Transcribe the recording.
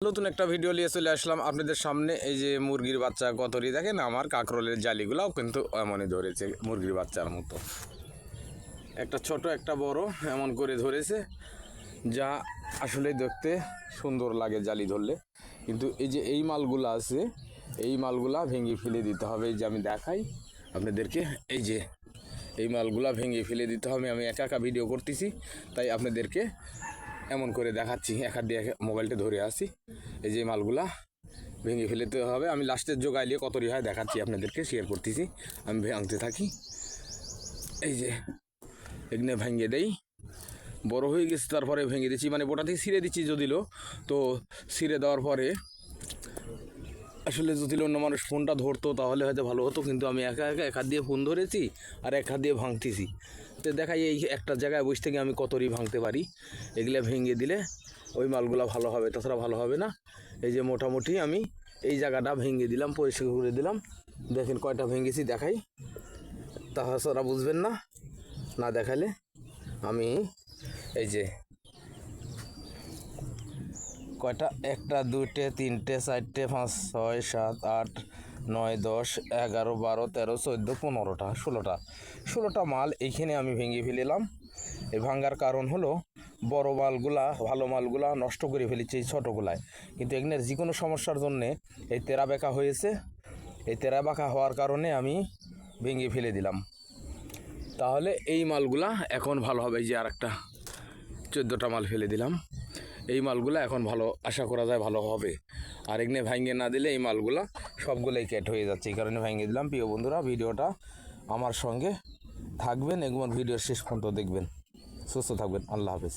নতুন একটা ভিডিও নিয়ে চলে আসলাম আপনাদের সামনে। এই যে মুরগির বাচ্চা কতরি দেখেন, আমার কাঁকরোলের জালিগুলাও কিন্তু এমনই ধরেছে মুরগির বাচ্চার মতো, একটা ছোট একটা বড় এমন করে ধরেছে, যা আসলে দেখতে সুন্দর লাগে জালি ধরলে। কিন্তু এই যে এই মালগুলা আছে, এই মালগুলা ভেঙে ফেলে দিতে হবে। এই যে আমি দেখাই আপনাদেরকে, এই যে এই মালগুলা ভেঙে ফেলে দিতে হবে। আমি একা একা ভিডিও করতেছি, তাই আপনাদেরকে এমন করে দেখাচ্ছি, এক হাত দিয়ে মোবাইলটা ধরে আসি। এই যে মালগুলা ভেঙে ফেলতে হবে। আমি লাস্টের জোগাইলে কতরি হয় দেখাচ্ছি, আপনাদেরকে শেয়ার করতেছি। আমি ভাঙতে থাকি। এই যে এখানে ভেঙে দেই, বড় হয়ে গেছে তারপরে ভেঙে দিচ্ছি, মানে বোটা থেকে ছিঁড়ে দিচ্ছি। যদিও তো ছিঁড়ে দেওয়ার পরে আসলে যদি অন্য মানুষ ফোনটা ধরতো তাহলে হয়তো ভালো হতো, কিন্তু আমি একা একা এক হাত দিয়ে ফোন ধরেছি আর এক হাত দিয়ে ভাঙতেছি। তো দেখাই এই একটা জায়গায় বসে থেকে আমি কতরি ভাঙতে পারি। এগুলো ভেঙে দিলে ওই মালগুলো ভালো হবে, তাছাড়া ভালো হবে না। এই যে মোটামুটি আমি এই জায়গাটা ভেঙে দিলাম, পরিষ্কার করে দিলাম। দেখেন কয়টা ভেঙেছি দেখাই, তাছাড়া বুঝবেন না, না দেখালে। আমি এই যে কয়টা, একটা দুইটে তিনটে চারটে পাঁচ ছয় সাত আট নয় 10 11 12 13 14 15টা 16টা মাল এইখানে আমি ভেঙে ফেলিলাম। এই ভাঙ্গার কারণ হলো বড় মালগুলা, ভালো মালগুলা নষ্ট করে ফেলেছি এই ছোটোগুলায়। কিন্তু এখানের যে কোনো সমস্যার জন্যে এই তেরা বেঁকা হয়েছে। এই তেরা বেঁকা হওয়ার কারণে আমি ভেঙে ফেলে দিলাম। তাহলে এই মালগুলা এখন ভালো হবে। এই যে আর একটা 14টা মাল ফেলে দিলাম। এই মালগুলো এখন ভালো, আশা করা যায় ভালো হবে। আর এখানে ভাঙে না দিলে এই মালগুলা সবগুলোই ক্যাট হয়ে যাচ্ছে, এই কারণে ভেঙে দিলাম। প্রিয় বন্ধুরা, ভিডিওটা আমার সঙ্গে থাকবেন এবং ভিডিওর শেষ পর্যন্ত দেখবেন। সুস্থ থাকবেন। আল্লাহ হাফেজ।